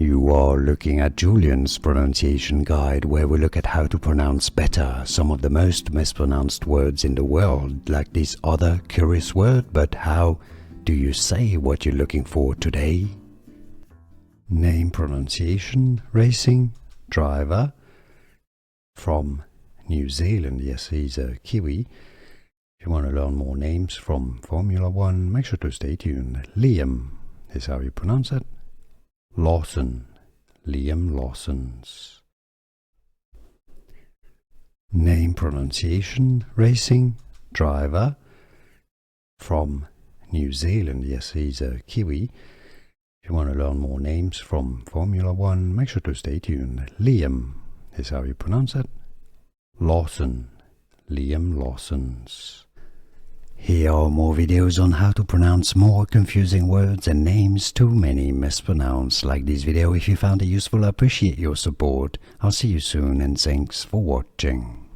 You are looking at Julian's pronunciation guide, where we look at how to pronounce better some of the most mispronounced words in the world, like this other curious word. But how do you say what you're looking for today? Name pronunciation, racing, driver. From New Zealand, yes, he's a Kiwi. If you want to learn more names from Formula 1, make sure to stay tuned. Liam is how you pronounce it. Lawson, Liam Lawson's. Name pronunciation, racing, driver. From New Zealand, yes, he's a Kiwi. If you want to learn more names from Formula 1, make sure to stay tuned. Liam is how you pronounce it. Lawson, Liam Lawson's. Here are more videos on how to pronounce more confusing words and names too many mispronounced. Like this video if you found it useful. I appreciate your support. I'll see you soon and thanks for watching.